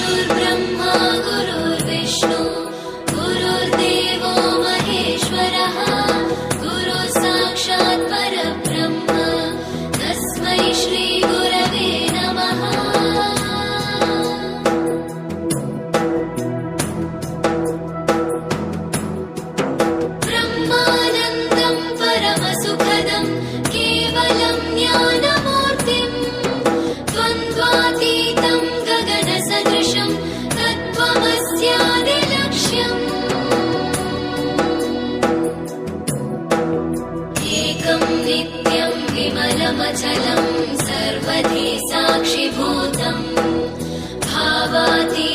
गुरुर्ब्रह्मा गुरुर्विष्णु गुरुर्देवो महेश्वरः गुरुः साक्षात् परब्रह्म तस्मै श्री गुरवे नमः। ब्रह्मानन्दं परमसुखदं केवलं ज्ञानमूर्तिं द्वन्द्वातीतं गगनसदृशं तत्त्वमस्यादिलक्ष्यम् एकं नित्यं विमलमचलं सर्वधी साक्षिभूतं भावातीतं